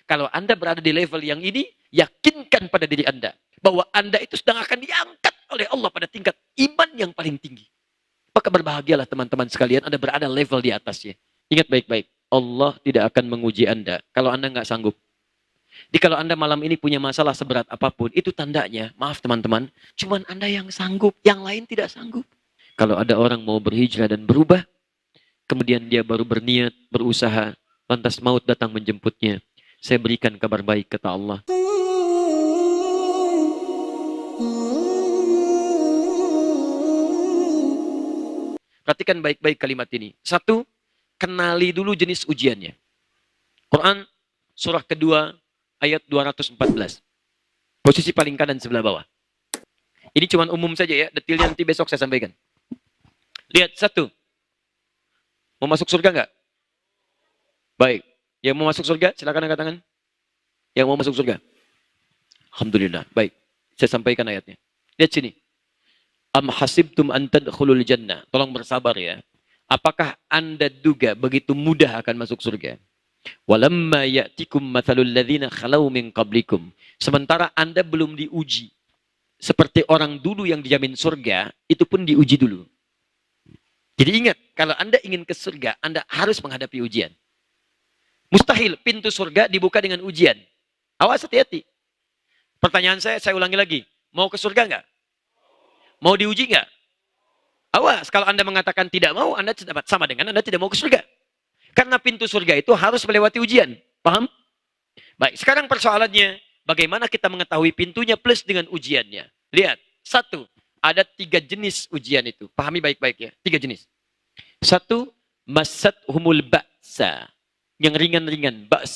Kalau Anda berada di level yang ini, yakinkan pada diri Anda bahwa Anda itu sedang akan diangkat oleh Allah pada tingkat iman yang paling tinggi. Maka berbahagialah teman-teman sekalian, Anda berada level di atasnya. Ingat baik-baik, Allah tidak akan menguji Anda kalau Anda nggak sanggup. Jadi kalau Anda malam ini punya masalah seberat apapun, itu tandanya, maaf teman-teman, cuman Anda yang sanggup, yang lain tidak sanggup. Kalau ada orang mau berhijrah dan berubah, kemudian dia baru berniat, berusaha, lantas maut datang menjemputnya. Saya berikan kabar baik, kata Allah. Perhatikan baik-baik kalimat ini. Satu, kenali dulu jenis ujiannya. Quran, surah kedua, ayat 214. Posisi paling kanan sebelah bawah. Ini cuma umum saja ya, detailnya nanti besok saya sampaikan. Lihat, satu. Mau masuk surga nggak? Baik. Yang mau masuk surga, silakan angkat tangan. Yang mau masuk surga. Alhamdulillah. Baik. Saya sampaikan ayatnya. Lihat sini. Am hasibtum an tadkhulul jannah. Tolong bersabar ya. Apakah Anda duga begitu mudah akan masuk surga? Walamma ya'tikum mathalul ladzina khalau min qablikum. Sementara Anda belum diuji. Seperti orang dulu yang dijamin surga, itu pun diuji dulu. Jadi ingat, kalau Anda ingin ke surga, Anda harus menghadapi ujian. Mustahil pintu surga dibuka dengan ujian. Awas, hati-hati. Pertanyaan saya ulangi lagi. Mau ke surga nggak? Mau diuji nggak? Awas, kalau Anda mengatakan tidak mau, Anda sama dengan Anda tidak mau ke surga. Karena pintu surga itu harus melewati ujian. Paham? Baik, sekarang persoalannya, bagaimana kita mengetahui pintunya plus dengan ujiannya? Lihat, satu, ada 3 jenis ujian itu. Pahami baik-baik ya, 3 jenis. Satu, masat humul ba'sa. Yang ringan-ringan, ba's.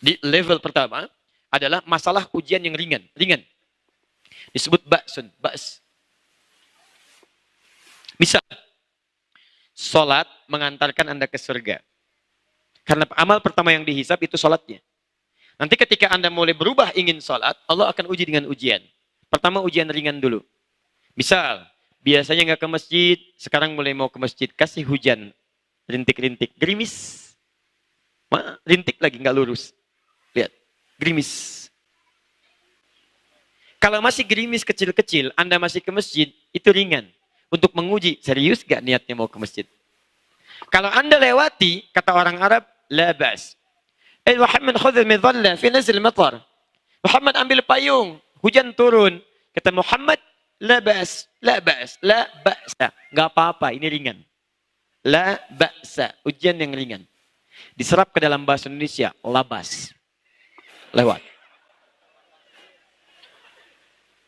Di level pertama adalah masalah ujian yang ringan. Disebut ba'sun, ba's. Misal, sholat mengantarkan Anda ke surga. Karena amal pertama yang dihisab itu sholatnya. Nanti ketika Anda mulai berubah ingin sholat, Allah akan uji dengan ujian. Pertama ujian ringan dulu. Misal, biasanya nggak ke masjid, sekarang mulai mau ke masjid, kasih hujan. Rintik-rintik, gerimis. Rintik lagi, nggak lurus. Lihat, gerimis. Kalau masih gerimis kecil-kecil, Anda masih ke masjid, itu ringan. Untuk menguji, serius gak niatnya mau ke masjid? Kalau Anda lewati, kata orang Arab, la bas. Muhammad khudh min dhalla fi nazil matar. Muhammad ambil payung, hujan turun. Kata Muhammad, la bas, la bas, la ba'sa. Gak apa-apa, ini ringan. La ba'sa, ujian yang ringan. Diserap ke dalam bahasa Indonesia, labas. Lewat.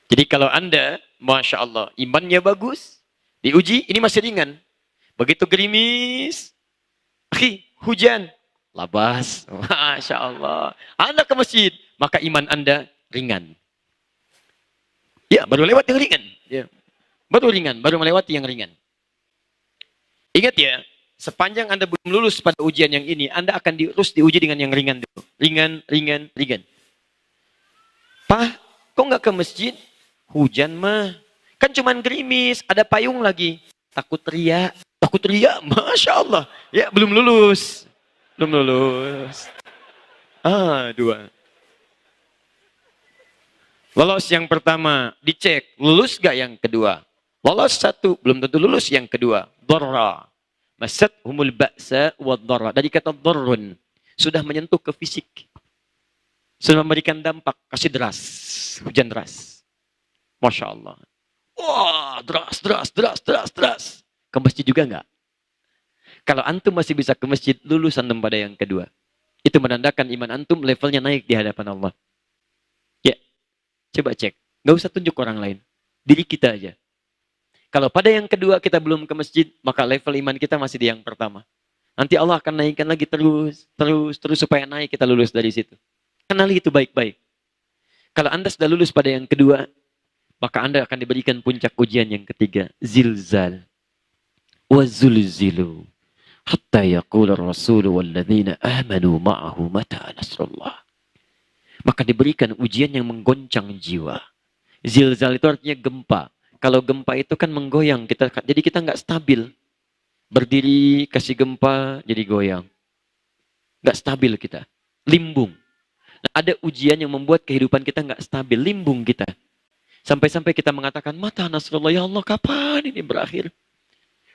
Jadi kalau Anda, Masya Allah, imannya bagus, diuji, ini masih ringan. Begitu gerimis, hujan, labas. Masya Allah. Anda ke masjid, maka iman Anda ringan. Ya, baru lewat yang ringan. Ya. Baru melewati yang ringan. Ingat ya, sepanjang Anda belum lulus pada ujian yang ini, Anda akan terus diuji dengan yang ringan dulu. Ringan. Pak, kok nggak ke masjid? Hujan mah. Kan cuman gerimis, ada payung lagi. Takut riak, Masya Allah. Ya, belum lulus. 2. Lolos yang pertama, dicek. Lulus gak yang kedua? Lolos 1, belum tentu lulus yang kedua. Dharra. Masat humul ba'sa wa dharra. Dari kata dharrun. Sudah menyentuh ke fisik. Sudah memberikan dampak. Kasih deras. Hujan deras. Masya Allah. Wah, deras. Ke masjid juga enggak? Kalau antum masih bisa ke masjid, lulus antum pada yang kedua. Itu menandakan iman antum levelnya naik di hadapan Allah. Ya, coba cek. Nggak usah tunjuk orang lain. Diri kita aja. Kalau pada yang kedua kita belum ke masjid, maka level iman kita masih di yang pertama. Nanti Allah akan naikkan lagi terus supaya naik kita lulus dari situ. Kenali itu baik-baik. Kalau Anda sudah lulus pada yang kedua, maka Anda akan diberikan puncak ujian yang ketiga. Zilzal. Wa zulzilu. Hatta yaqul ar-rasul walladzina amanu ma'ahu mata nasrullah. Maka diberikan ujian yang menggoncang jiwa. Zilzal itu artinya gempa. Kalau gempa itu kan menggoyang. Jadi kita nggak stabil. Berdiri, kasih gempa, jadi goyang. Nggak stabil kita. limbung. Nah, ada ujian yang membuat kehidupan kita nggak stabil, limbung kita. Sampai-sampai kita mengatakan, mata Nasrullah, ya Allah, kapan ini berakhir?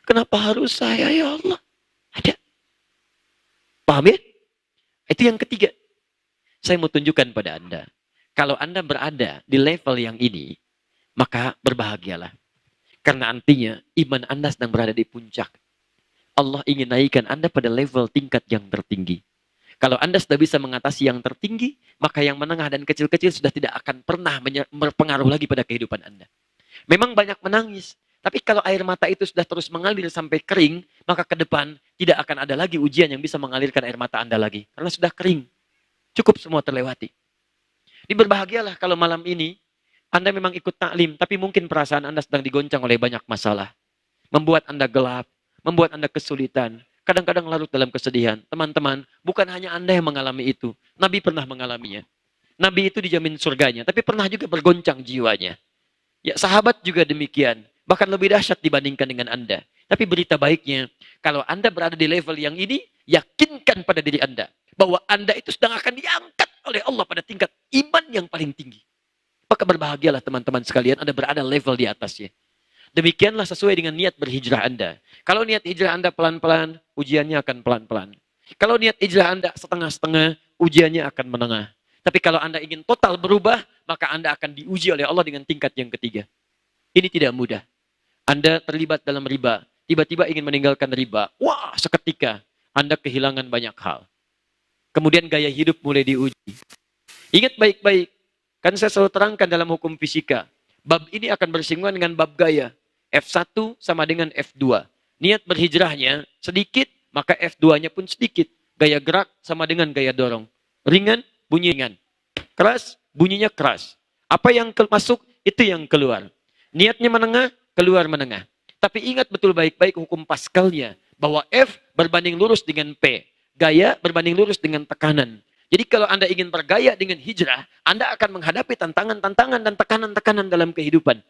Kenapa harus saya, ya Allah? Ada. Paham ya? Itu yang ketiga. Saya mau tunjukkan pada Anda. Kalau Anda berada di level yang ini, maka berbahagialah. Karena artinya iman Anda sedang berada di puncak. Allah ingin naikkan Anda pada level tingkat yang tertinggi. Kalau Anda sudah bisa mengatasi yang tertinggi, maka yang menengah dan kecil-kecil sudah tidak akan pernah berpengaruh lagi pada kehidupan Anda. Memang banyak menangis, tapi kalau air mata itu sudah terus mengalir sampai kering, maka ke depan tidak akan ada lagi ujian yang bisa mengalirkan air mata Anda lagi. Karena sudah kering. Cukup semua terlewati. Ini berbahagialah kalau malam ini Anda memang ikut taklim, tapi mungkin perasaan Anda sedang digoncang oleh banyak masalah. Membuat Anda gelap, membuat Anda kesulitan. Kadang-kadang larut dalam kesedihan. Teman-teman, bukan hanya Anda yang mengalami itu. Nabi pernah mengalaminya. Nabi itu dijamin surganya, tapi pernah juga bergoncang jiwanya. Ya, sahabat juga demikian. Bahkan lebih dahsyat dibandingkan dengan Anda. Tapi berita baiknya, kalau Anda berada di level yang ini, yakinkan pada diri Anda bahwa Anda itu sedang akan diangkat oleh Allah pada tingkat iman yang paling tinggi. Maka berbahagialah teman-teman sekalian, Anda berada level di atasnya. Demikianlah sesuai dengan niat berhijrah Anda. Kalau niat hijrah Anda pelan-pelan, ujiannya akan pelan-pelan. Kalau niat hijrah Anda setengah-setengah, ujiannya akan menengah. Tapi kalau Anda ingin total berubah, maka Anda akan diuji oleh Allah dengan tingkat yang ketiga. Ini tidak mudah. Anda terlibat dalam riba, tiba-tiba ingin meninggalkan riba. Wah, seketika Anda kehilangan banyak hal. Kemudian gaya hidup mulai diuji. Ingat baik-baik, kan saya selalu terangkan dalam hukum fisika. Bab ini akan bersinggungan dengan bab gaya. F1 sama dengan F2. Niat berhijrahnya sedikit, maka F2-nya pun sedikit. Gaya gerak sama dengan gaya dorong. Ringan, bunyi ringan. Keras, bunyinya keras. Apa yang masuk, itu yang keluar. Niatnya menengah, keluar menengah. Tapi ingat betul baik-baik hukum Pascalnya. Bahwa F berbanding lurus dengan P. Gaya berbanding lurus dengan tekanan. Jadi kalau Anda ingin bergaya dengan hijrah, Anda akan menghadapi tantangan-tantangan dan tekanan-tekanan dalam kehidupan.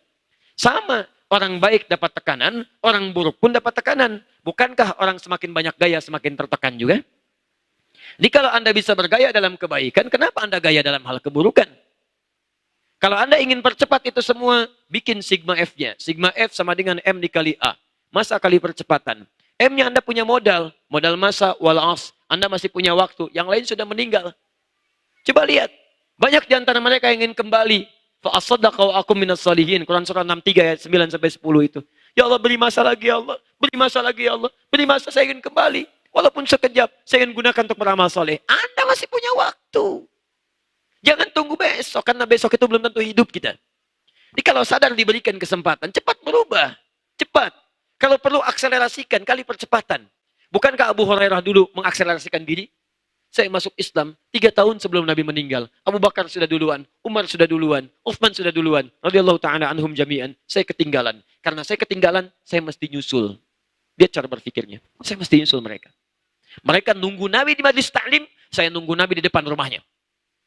Sama, orang baik dapat tekanan, orang buruk pun dapat tekanan. Bukankah orang semakin banyak gaya semakin tertekan juga? Jadi kalau Anda bisa bergaya dalam kebaikan, kenapa Anda gaya dalam hal keburukan? Kalau Anda ingin percepat itu semua, bikin sigma F-nya. Sigma F sama dengan M dikali A. Masa kali percepatan. M-nya Anda punya modal masa wal as. Anda masih punya waktu, yang lain sudah meninggal. Coba lihat, banyak di antara mereka yang ingin kembali. Fa asaddaqu akum minas salihin. Quran surah 63 ayat 9 sampai 10 itu. Ya Allah, beri masa lagi ya Allah, beri masa lagi ya Allah, beri masa, saya ingin kembali. Walaupun sekejap, saya ingin gunakan untuk beramal soleh. Anda masih punya waktu. Jangan tunggu besok, karena besok itu belum tentu hidup kita. Jadi kalau sadar diberikan kesempatan, cepat berubah. Cepat. Kalau perlu akselerasikan kali percepatan. Bukankah Abu Hurairah dulu mengakselerasikan diri? Saya masuk Islam 3 tahun sebelum Nabi meninggal. Abu Bakar sudah duluan, Umar sudah duluan, Uthman sudah duluan. Radhiyallahu ta'ala anhum jami'an. Saya ketinggalan. Karena saya ketinggalan, saya mesti nyusul. Dia cara berpikirnya. Saya mesti nyusul mereka. Mereka nunggu Nabi di majlis ta'lim, saya nunggu Nabi di depan rumahnya.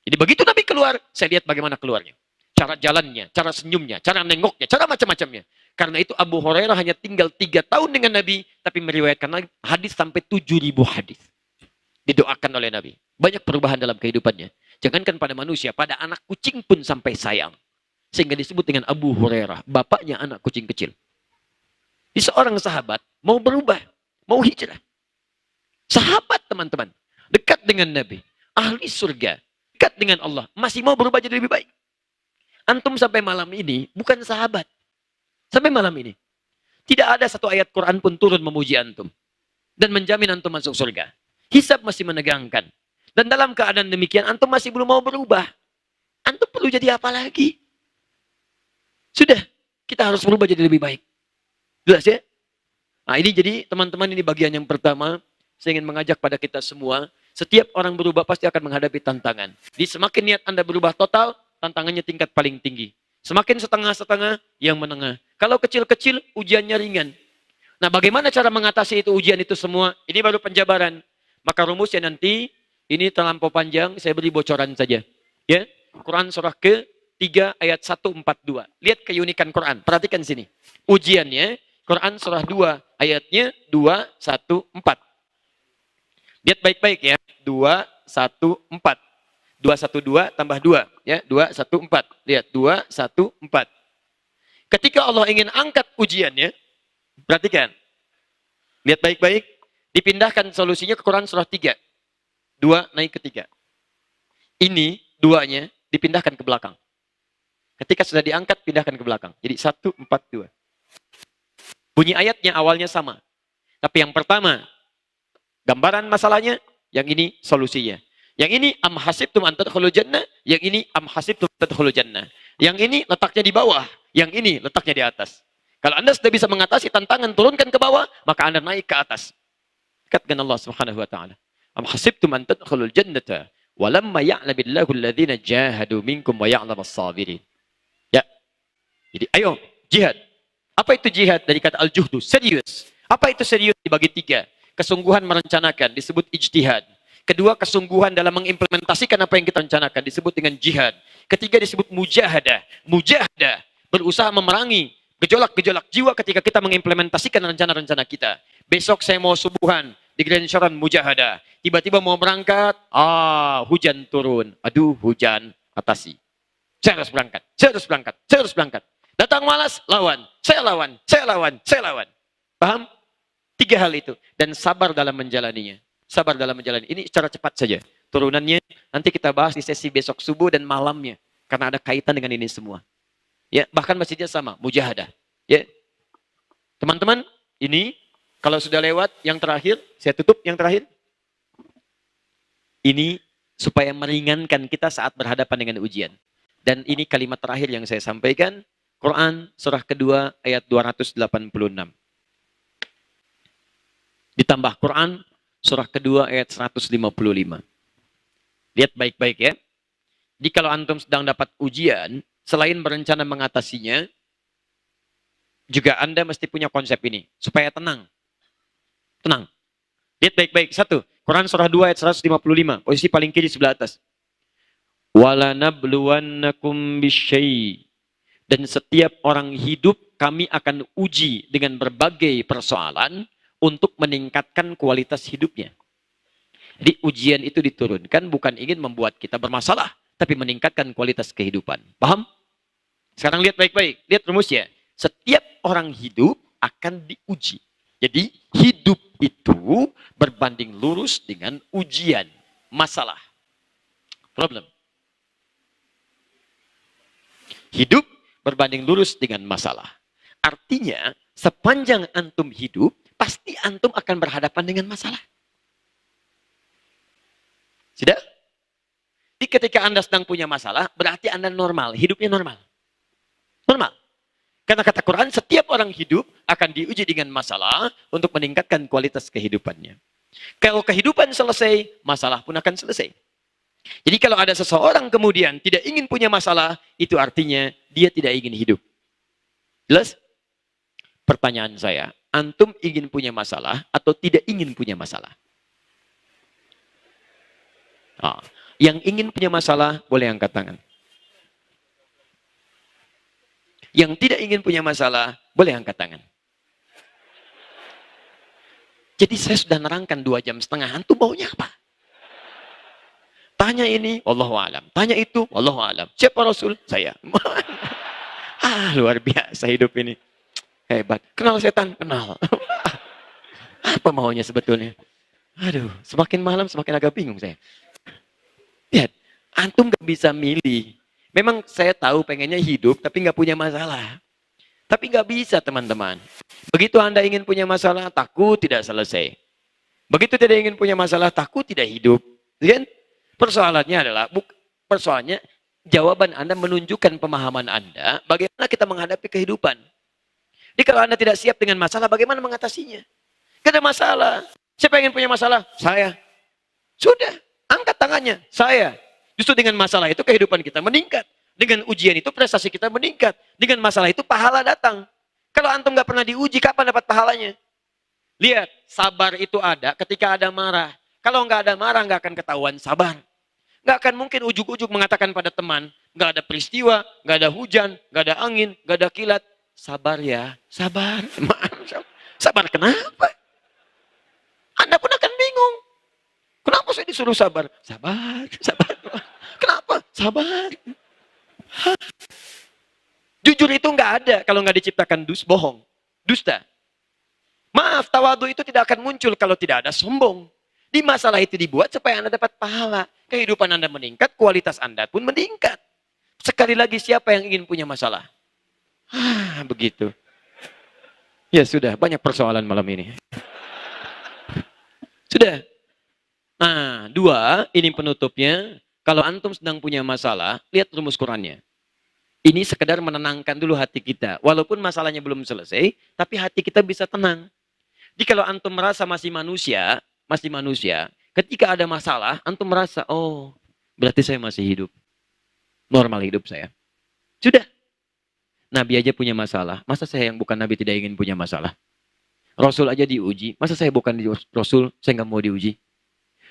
Jadi begitu Nabi keluar, saya lihat bagaimana keluarnya. Cara jalannya, cara senyumnya, cara nengoknya, cara macam-macamnya. Karena itu Abu Hurairah hanya tinggal 3 tahun dengan Nabi, tapi meriwayatkan hadis sampai 7.000 hadis. Didoakan oleh Nabi. Banyak perubahan dalam kehidupannya. Jangankan pada manusia, pada anak kucing pun sampai sayang. Sehingga disebut dengan Abu Hurairah, bapaknya anak kucing kecil. Di seorang sahabat mau berubah, mau hijrah. Sahabat teman-teman, dekat dengan Nabi, ahli surga, dekat dengan Allah, masih mau berubah jadi lebih baik. Antum sampai malam ini bukan sahabat. Sampai malam ini. Tidak ada satu ayat Quran pun turun memuji antum. Dan menjamin antum masuk surga. Hisab masih menegangkan. Dan dalam keadaan demikian, antum masih belum mau berubah. Antum perlu jadi apa lagi? Sudah, kita harus berubah jadi lebih baik. Jelas ya? Nah ini jadi teman-teman, ini bagian yang pertama. Saya ingin mengajak pada kita semua. Setiap orang berubah pasti akan menghadapi tantangan. Jadi semakin niat Anda berubah total, tantangannya tingkat paling tinggi. Semakin setengah-setengah, yang menengah. Kalau kecil-kecil, ujiannya ringan. Nah, bagaimana cara mengatasi itu ujian itu semua? Ini baru penjabaran. Maka rumusnya nanti, ini terlampau panjang, saya beri bocoran saja. Ya, Quran surah ke-3 ayat 142. Lihat keunikan Quran, perhatikan sini. Ujiannya, Quran surah 2 ayatnya 2, 1, 4. Lihat baik-baik ya. 2, 1, 4. 2, 1, 2 tambah 2. Ya, 2, 1, 4. Lihat, 2, 1, 4. Ketika Allah ingin angkat ujiannya, perhatikan. Lihat baik-baik. Dipindahkan solusinya ke Quran surah 3. 2 naik ke 3. Ini, 2-nya dipindahkan ke belakang. Ketika sudah diangkat, pindahkan ke belakang. Jadi 1, 4, 2. Bunyi ayatnya awalnya sama. Tapi yang pertama, gambaran masalahnya, yang ini solusinya. Yang ini am hasibtum an tadkhulul jannah, yang ini am hasibtum tadkhulul jannah. Yang ini letaknya di bawah, yang ini letaknya di atas. Kalau Anda sudah bisa mengatasi tantangan turunkan ke bawah, maka Anda naik ke atas. Katakan Allah Subhanahu wa taala, am hasibtum an tadkhulul jannata wa lamma ya'lamillahu alladhina jahadu minkum wa ya'lamas sabirin. Ya. Jadi ayo jihad. Apa itu jihad? Dari kata al-juhdu, serius. Apa itu serius? Dibagi 3. Kesungguhan merencanakan disebut ijtihad. Kedua, kesungguhan dalam mengimplementasikan apa yang kita rencanakan disebut dengan jihad. Ketiga disebut mujahadah. Mujahadah, berusaha memerangi gejolak-gejolak jiwa ketika kita mengimplementasikan rencana-rencana kita. Besok saya mau subuhan di Grand Sharon mujahadah. Tiba-tiba mau berangkat, hujan turun. Aduh, hujan, atasi. Saya harus berangkat, saya harus berangkat, saya harus berangkat. Datang malas, lawan. Saya lawan, saya lawan, saya lawan. Paham? 3 hal itu. Dan sabar dalam menjalaninya. Sabar dalam menjalani. Ini secara cepat saja. Turunannya nanti kita bahas di sesi besok subuh dan malamnya. Karena ada kaitan dengan ini semua. Ya, bahkan masjidnya sama, mujahadah. Ya. Teman-teman, ini kalau sudah lewat yang terakhir, saya tutup yang terakhir. Ini supaya meringankan kita saat berhadapan dengan ujian. Dan ini kalimat terakhir yang saya sampaikan. Quran surah kedua ayat 286. Ditambah Quran surah kedua ayat 155. Lihat baik-baik ya. Jadi kalau antum sedang dapat ujian, selain berencana mengatasinya, juga Anda mesti punya konsep ini. Supaya tenang. Tenang. Lihat baik-baik. 1. Quran surah 2 ayat 155. Posisi paling kiri sebelah atas. وَلَنَبْلُوَنَّكُمْ بِالشَّيْءِ. Dan setiap orang hidup kami akan uji dengan berbagai persoalan untuk meningkatkan kualitas hidupnya. Jadi ujian itu diturunkan bukan ingin membuat kita bermasalah, tapi meningkatkan kualitas kehidupan. Paham? Sekarang lihat baik-baik. Lihat rumusnya. Setiap orang hidup akan diuji. Jadi hidup itu berbanding lurus dengan ujian. Masalah. Problem. Hidup berbanding lurus dengan masalah. Artinya, sepanjang antum hidup, pasti antum akan berhadapan dengan masalah. Sudah? Jadi ketika Anda sedang punya masalah, berarti Anda normal, hidupnya normal. Normal. Karena kata Quran, setiap orang hidup akan diuji dengan masalah untuk meningkatkan kualitas kehidupannya. Kalau kehidupan selesai, masalah pun akan selesai. Jadi kalau ada seseorang kemudian tidak ingin punya masalah, itu artinya dia tidak ingin hidup. Jelas? Pertanyaan saya, antum ingin punya masalah atau tidak ingin punya masalah? Yang ingin punya masalah, boleh angkat tangan. Yang tidak ingin punya masalah, boleh angkat tangan. Jadi saya sudah nerangkan 2,5 jam, antum maunya apa? Tanya ini, wallahu a'lam. Tanya itu, wallahu a'lam. Siapa Rasul? Saya. Luar biasa hidup ini. Hebat. Kenal setan? Kenal. Apa maunya sebetulnya? Aduh, semakin malam semakin agak bingung saya. Lihat, antum gak bisa milih. Memang saya tahu pengennya hidup, tapi gak punya masalah. Tapi gak bisa teman-teman. Begitu Anda ingin punya masalah, takut tidak selesai. Begitu tidak ingin punya masalah, takut tidak hidup. Kan? Persoalannya adalah, persoalannya jawaban Anda menunjukkan pemahaman Anda, bagaimana kita menghadapi kehidupan. Jadi kalau Anda tidak siap dengan masalah, bagaimana mengatasinya? Gak ada masalah. Siapa yang ingin punya masalah? Saya. Sudah, angkat tangannya. Saya. Justru dengan masalah itu kehidupan kita meningkat. Dengan ujian itu prestasi kita meningkat. Dengan masalah itu pahala datang. Kalau antum gak pernah diuji, kapan dapat pahalanya? Lihat, sabar itu ada ketika ada marah. Kalau nggak ada marah, nggak akan ketahuan sabar. Nggak akan mungkin ujuk-ujuk mengatakan pada teman, nggak ada peristiwa, nggak ada hujan, nggak ada angin, nggak ada kilat. Sabar ya, sabar. Sabar kenapa? Anda pun akan bingung. Kenapa saya disuruh sabar? Sabar, sabar. Kenapa? Sabar. Jujur itu nggak ada kalau nggak diciptakan bohong. Dusta. Maaf, tawadu itu tidak akan muncul kalau tidak ada sombong. Di masalah itu dibuat supaya Anda dapat pahala. Kehidupan Anda meningkat, kualitas Anda pun meningkat. Sekali lagi, siapa yang ingin punya masalah? Begitu. Ya sudah, banyak persoalan malam ini. Sudah. Nah, dua, ini penutupnya. Kalau antum sedang punya masalah, lihat rumus Qurannya. Ini sekedar menenangkan dulu hati kita. Walaupun masalahnya belum selesai, tapi hati kita bisa tenang. Jadi kalau antum merasa masih manusia, ketika ada masalah, antum merasa, oh, berarti saya masih hidup. Normal hidup saya. Sudah. Nabi aja punya masalah. Masa saya yang bukan Nabi tidak ingin punya masalah? Rasul aja diuji. Masa saya bukan Rasul, saya nggak mau diuji?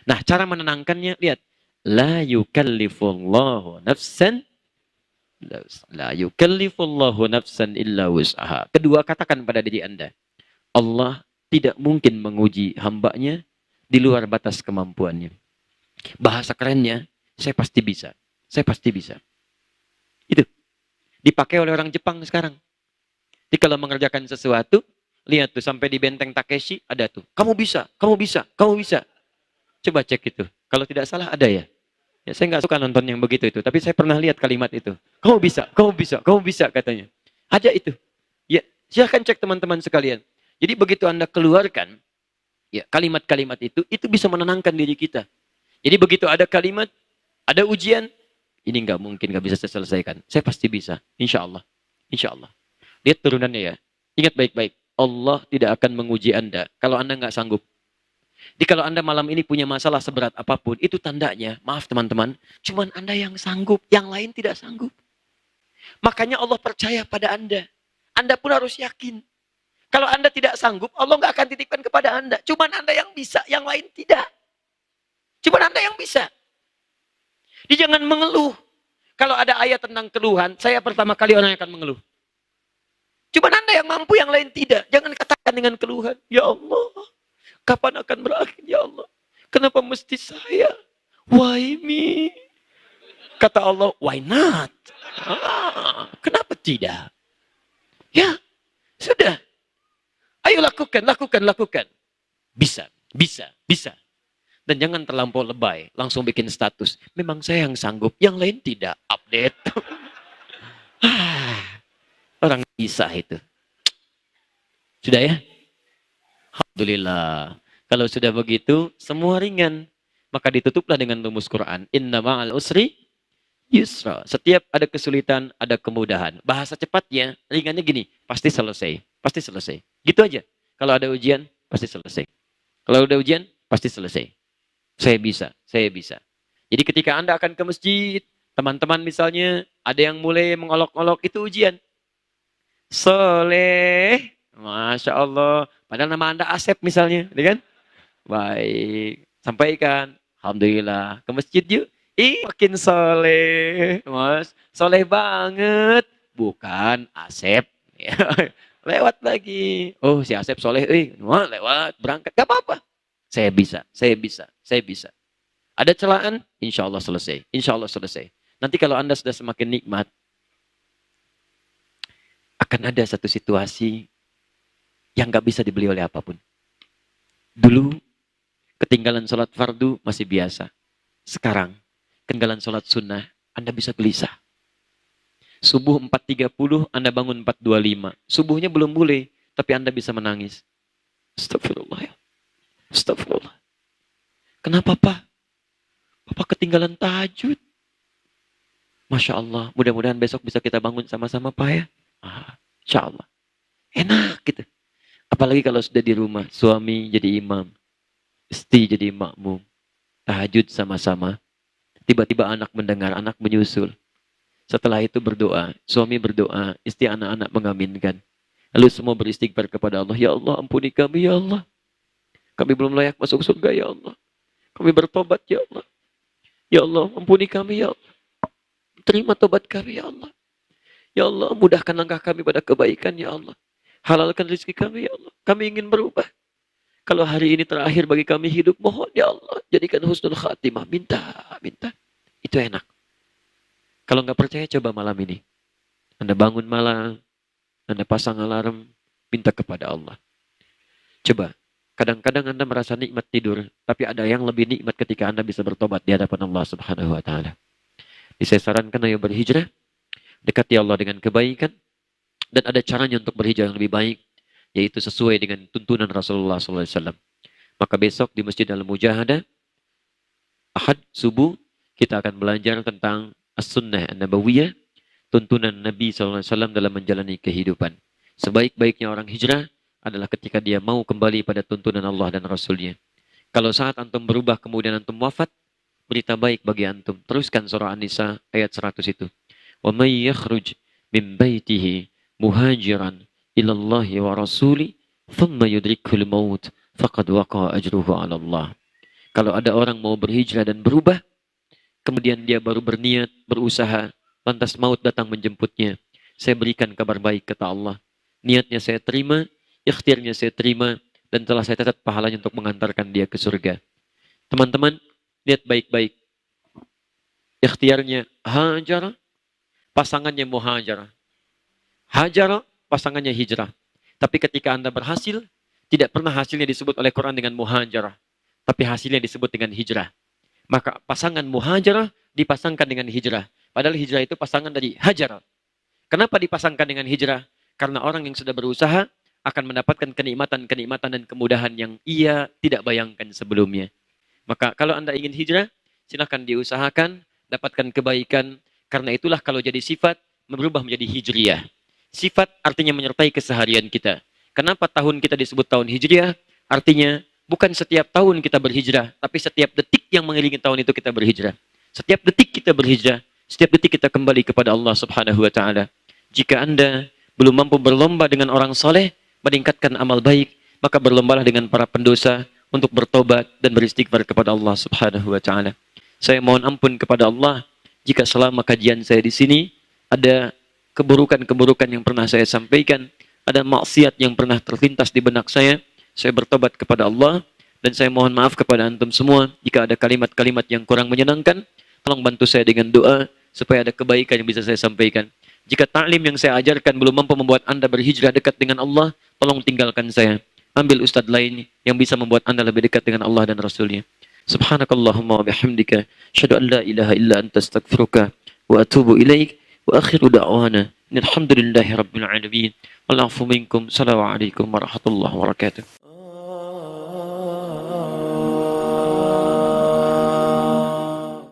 Nah, cara menenangkannya, lihat. La yukallifullahu nafsan illa wus'aha. Kedua, katakan pada diri Anda. Allah tidak mungkin menguji hambanya di luar batas kemampuannya. Bahasa kerennya, saya pasti bisa. Saya pasti bisa. Itu. Dipakai oleh orang Jepang sekarang. Jadi kalau mengerjakan sesuatu, lihat tuh sampai di benteng Takeshi ada tuh. Kamu bisa, kamu bisa, kamu bisa. Coba cek itu. Kalau tidak salah ada ya. Ya saya nggak suka nonton yang begitu itu. Tapi saya pernah lihat kalimat itu. Kamu bisa, kamu bisa, kamu bisa katanya. Ada itu. Ya, silahkan cek teman-teman sekalian. Jadi begitu Anda keluarkan ya kalimat-kalimat itu bisa menenangkan diri kita. Jadi begitu ada kalimat, ada ujian, ini nggak mungkin, nggak bisa saya selesaikan. Saya pasti bisa, insya Allah. Insya Allah. Lihat turunannya ya. Ingat baik-baik. Allah tidak akan menguji Anda kalau Anda nggak sanggup. Jadi kalau Anda malam ini punya masalah seberat apapun, itu tandanya, maaf teman-teman, cuman Anda yang sanggup, yang lain tidak sanggup. Makanya Allah percaya pada Anda. Anda pun harus yakin. Kalau Anda tidak sanggup, Allah nggak akan titipkan kepada Anda. Cuman Anda yang bisa, yang lain tidak. Cuman Anda yang bisa. Jadi jangan mengeluh. Kalau ada ayat tentang keluhan, saya pertama kali orang yang akan mengeluh. Cuman Anda yang mampu, yang lain tidak. Jangan katakan dengan keluhan. Ya Allah, kapan akan berakhir ya Allah? Kenapa mesti saya? Why me? Kata Allah, why not? Kenapa tidak? Ya, sudah. Ayo lakukan, lakukan, lakukan. Bisa, bisa, bisa. Dan jangan terlampau lebay. Langsung bikin status. Memang saya yang sanggup, yang lain tidak. Update. Orang bisa itu. Sudah ya? Alhamdulillah. Kalau sudah begitu, semua ringan. Maka ditutuplah dengan rumus Quran. Inna ma'al usri yusra. Setiap ada kesulitan, ada kemudahan. Bahasa cepatnya, ringannya gini. Pasti selesai. Pasti selesai. Gitu aja. Kalau ada ujian, pasti selesai. Kalau ada ujian, pasti selesai. Saya bisa, saya bisa. Jadi ketika Anda akan ke masjid, teman-teman misalnya, ada yang mulai mengolok-olok, itu ujian. Soleh, Masya Allah. Padahal nama Anda Asep misalnya, kan? Baik, sampaikan. Alhamdulillah, ke masjid yuk. Makin soleh, mas. Soleh banget. Bukan Asep. Lewat lagi. Oh, si Asep soleh. Lewat, berangkat. Gak apa-apa. Saya bisa, saya bisa, saya bisa. Ada celaan, insya Allah selesai. Insya Allah selesai. Nanti kalau Anda sudah semakin nikmat, akan ada satu situasi yang gak bisa dibeli oleh apapun. Dulu, ketinggalan sholat fardu masih biasa. Sekarang, ketinggalan sholat sunnah, Anda bisa gelisah. Subuh 4.30, Anda bangun 4.25. Subuhnya belum boleh, tapi Anda bisa menangis. Astagfirullah ya. Astagfirullah. Kenapa Pak? Bapak ketinggalan tahajud. Masya Allah, mudah-mudahan besok bisa kita bangun sama-sama Pak ya. Insya Allah. Enak gitu. Apalagi kalau sudah di rumah, suami jadi imam, istri jadi makmum, tahajud sama-sama. Tiba-tiba anak mendengar, anak menyusul. Setelah itu berdoa, suami berdoa, istri anak-anak mengaminkan. Lalu semua beristighfar kepada Allah. Ya Allah, ampuni kami ya Allah. Kami belum layak masuk surga ya Allah. Kami bertobat ya Allah. Ya Allah, ampuni kami ya Allah. Terima tobat kami ya Allah. Ya Allah, mudahkan langkah kami pada kebaikan ya Allah. Halalkan rezeki kami ya Allah. Kami ingin berubah. Kalau hari ini terakhir bagi kami hidup, mohon ya Allah, jadikan husnul khatimah. Minta, minta. Itu enak. Kalau nggak percaya, coba malam ini. Anda bangun malam, Anda pasang alarm, minta kepada Allah. Coba, kadang-kadang Anda merasa nikmat tidur, tapi ada yang lebih nikmat ketika Anda bisa bertobat di hadapan Allah Subhanahu wa Ta'ala. Saya sarankan ayo berhijrah, dekati Allah dengan kebaikan, dan ada caranya untuk berhijrah yang lebih baik, yaitu sesuai dengan tuntunan Rasulullah SAW. Maka besok di Masjid Al-Mujahadah, Ahad subuh, kita akan belajar tentang As-Sunnah An-Nabawiyah, tuntunan Nabi SAW dalam menjalani kehidupan. Sebaik-baiknya orang hijrah adalah ketika dia mau kembali pada tuntunan Allah dan Rasulnya. Kalau saat antum berubah kemudian antum wafat, berita baik bagi antum. Teruskan surah An-Nisa ayat 100 itu. Wa may yakhruj min baitihi muhajiran ila Allah wa rasuli thumma yudrikul maut faqad waqa'a ajruhu 'ala Allah. Kalau ada orang mau berhijrah dan berubah, kemudian dia baru berniat, berusaha, lantas maut datang menjemputnya, saya berikan kabar baik kata Allah. Niatnya saya terima, ikhtiarnya saya terima, dan telah saya catat pahalanya untuk mengantarkan dia ke surga. Teman-teman, lihat baik-baik. Ikhtiarnya hajar, pasangannya muhajar. Hajar, pasangannya hijrah. Tapi ketika Anda berhasil, tidak pernah hasilnya disebut oleh Quran dengan muhajar, tapi hasilnya disebut dengan hijrah. Maka pasangan muhajarah dipasangkan dengan hijrah. Padahal hijrah itu pasangan dari hajar. Kenapa dipasangkan dengan hijrah? Karena orang yang sudah berusaha akan mendapatkan kenikmatan-kenikmatan dan kemudahan yang ia tidak bayangkan sebelumnya. Maka kalau Anda ingin hijrah, silakan diusahakan, dapatkan kebaikan. Karena itulah kalau jadi sifat, berubah menjadi hijriyah. Sifat artinya menyertai keseharian kita. Kenapa tahun kita disebut tahun hijriyah? Artinya bukan setiap tahun kita berhijrah, tapi setiap detik yang mengiringi tahun itu kita berhijrah. Setiap detik kita berhijrah, setiap detik kita kembali kepada Allah Subhanahu wa Ta'ala. Jika Anda belum mampu berlomba dengan orang soleh, meningkatkan amal baik, maka berlombalah dengan para pendosa untuk bertobat dan beristighfar kepada Allah Subhanahu wa Ta'ala. Saya mohon ampun kepada Allah jika selama kajian saya di sini ada keburukan-keburukan yang pernah saya sampaikan, ada maksiat yang pernah terlintas di benak saya bertobat kepada Allah, dan saya mohon maaf kepada antum semua jika ada kalimat-kalimat yang kurang menyenangkan. Tolong bantu saya dengan doa supaya ada kebaikan yang bisa saya sampaikan. Jika ta'lim yang saya ajarkan belum mampu membuat Anda berhijrah dekat dengan Allah, tolong tinggalkan saya. Ambil ustadz lain yang bisa membuat Anda lebih dekat dengan Allah dan Rasulnya. Subhanakallahumma wa bihamdika, asyhadu an la ilaha illa anta astaghfiruka wa atubu ilaik, wa akhiru da'wana alhamdulillahi rabbil alamin. Wal afu minkum. Assalamualaikum warahmatullahi wabarakatuh.